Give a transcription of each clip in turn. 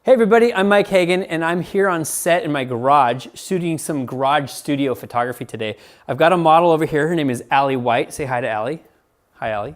Hey everybody, I'm Mike Hagan and I'm here on set in my garage shooting some garage studio photography today. I've got a model over here, her name is Allie White. Say hi to Allie. Hi Allie.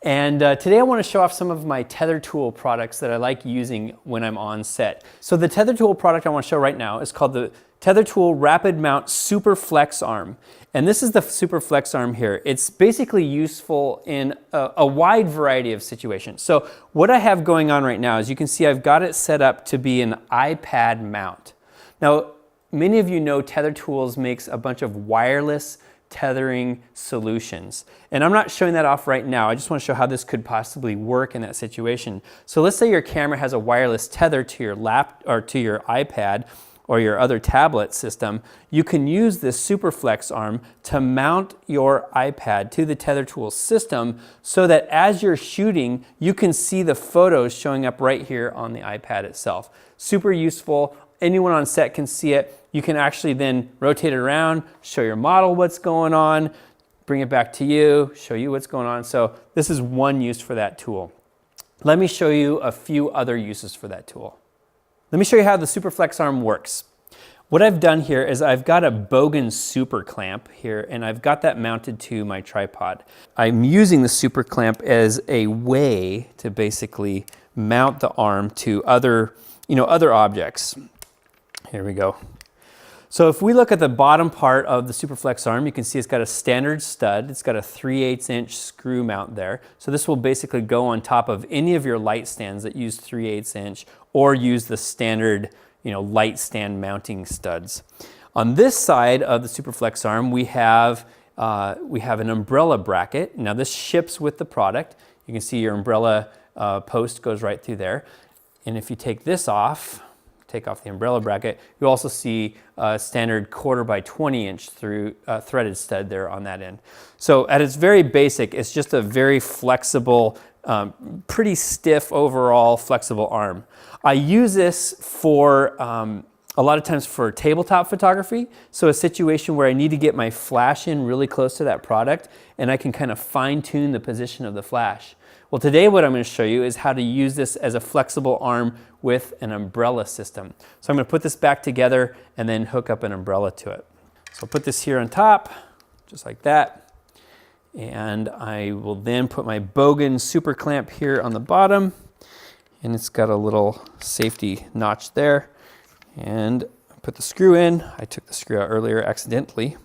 And today I want to show off some of my Tether tool products that I like using when I'm on set. So the Tether tool product I want to show right now is called the Tether Tool RapidMount SuperFlex arm. And this is the SuperFlex arm here. It's basically useful in a wide variety of situations. So what I have going on right now is you can see I've got it set up to be an iPad mount. Now, many of you know Tether Tools makes a bunch of wireless tethering solutions. And I'm not showing that off right now. I just want to show how this could possibly work in that situation. So let's say your camera has a wireless tether to your or to your iPad or your other tablet system. You can use this SuperFlex arm to mount your iPad to the Tether Tools system so that as you're shooting, you can see the photos showing up right here on the iPad itself. Super useful. Anyone on set can see it. You can actually then rotate it around, show your model what's going on, bring it back to you, show you what's going on. So this is one use for that tool. Let me show you a few other uses for that tool. Let me show you how the SuperFlex arm works. What I've done here is I've got a Bogan super clamp here and I've got that mounted to my tripod. I'm using the super clamp as a way to basically mount the arm to other objects. Here we go. So if we look at the bottom part of the SuperFlex arm, you can see it's got a standard stud. It's got a 3/8 inch screw mount there. So this will basically go on top of any of your light stands that use 3/8 inch or use the standard light stand mounting studs. On this side of the SuperFlex arm, we have an umbrella bracket. Now this ships with the product. You can see your umbrella post goes right through there. And if you take this off, take off the umbrella bracket, you also see a standard 1/4 by 20 inch through threaded stud there on that end. So at its very basic, it's just a very flexible, pretty stiff overall flexible arm. I use this for a lot of times for tabletop photography. So a situation where I need to get my flash in really close to that product and I can kind of fine tune the position of the flash. Well, today what I'm going to show you is how to use this as a flexible arm with an umbrella system. So I'm going to put this back together and then hook up an umbrella to it. So I'll put this here on top, just like that. And I will then put my Bogan super clamp here on the bottom. And it's got a little safety notch there. And put the screw in. I took the screw out earlier accidentally.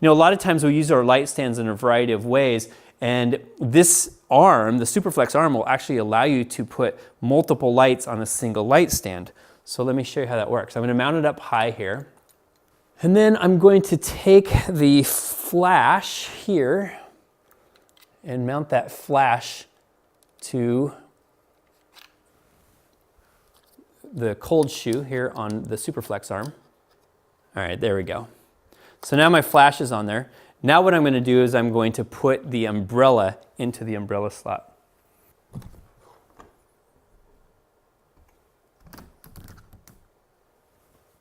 A lot of times we use our light stands in a variety of ways. And this arm, the SuperFlex arm, will actually allow you to put multiple lights on a single light stand. So let me show you how that works. I'm going to mount it up high here. And then I'm going to take the flash here and mount that flash to the cold shoe here on the SuperFlex arm. All right, there we go. So now my flash is on there. Now what I'm going to do is I'm going to put the umbrella into the umbrella slot.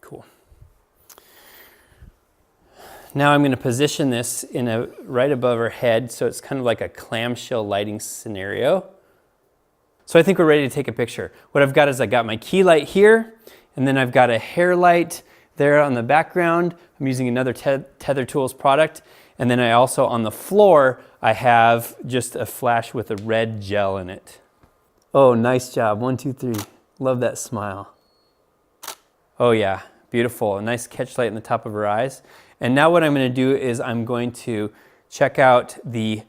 Cool. Now I'm going to position this right above her head so it's kind of like a clamshell lighting scenario. So I think we're ready to take a picture. What I've got is I've got my key light here and then I've got a hair light there on the background. I'm using another Tether Tools product. And then I also, on the floor, I have just a flash with a red gel in it. Oh, nice job. 1, 2, 3. Love that smile. Oh yeah, beautiful. A nice catch light in the top of her eyes. And now what I'm going to do is I'm going to check out the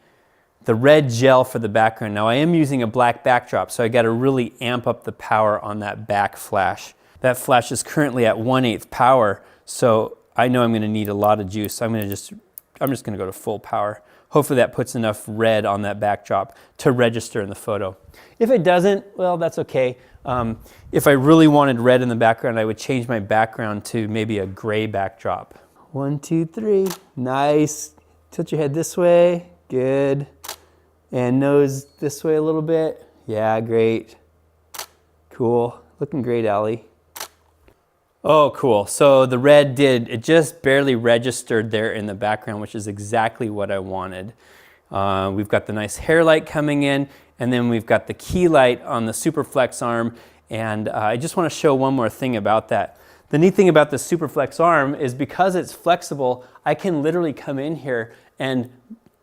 red gel for the background. Now I am using a black backdrop, so I got to really amp up the power on that back flash. That flash is currently at 1/8 power, so I know I'm going to need a lot of juice. So I'm just going to go to full power. Hopefully that puts enough red on that backdrop to register in the photo. If it doesn't, well, that's okay. If I really wanted red in the background, I would change my background to maybe a gray backdrop. 1, 2, 3. Nice. Tilt your head this way. Good. And nose this way a little bit. Yeah, great. Cool. Looking great, Allie. Oh, cool. So the red it just barely registered there in the background, which is exactly what I wanted. We've got the nice hair light coming in, and then we've got the key light on the SuperFlex arm, And I just want to show one more thing about that. The neat thing about the SuperFlex arm is because it's flexible, I can literally come in here and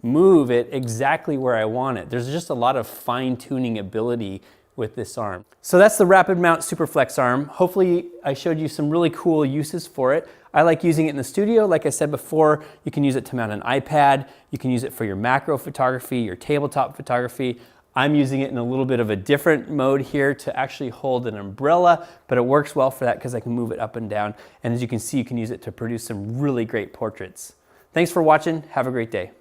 move it exactly where I want it. There's just a lot of fine-tuning ability with this arm. So that's the RapidMount SuperFlex arm. Hopefully I showed you some really cool uses for it. I like using it in the studio. Like I said before, you can use it to mount an iPad. You can use it for your macro photography, your tabletop photography. I'm using it in a little bit of a different mode here to actually hold an umbrella, but it works well for that because I can move it up and down. And as you can see, you can use it to produce some really great portraits. Thanks for watching. Have a great day.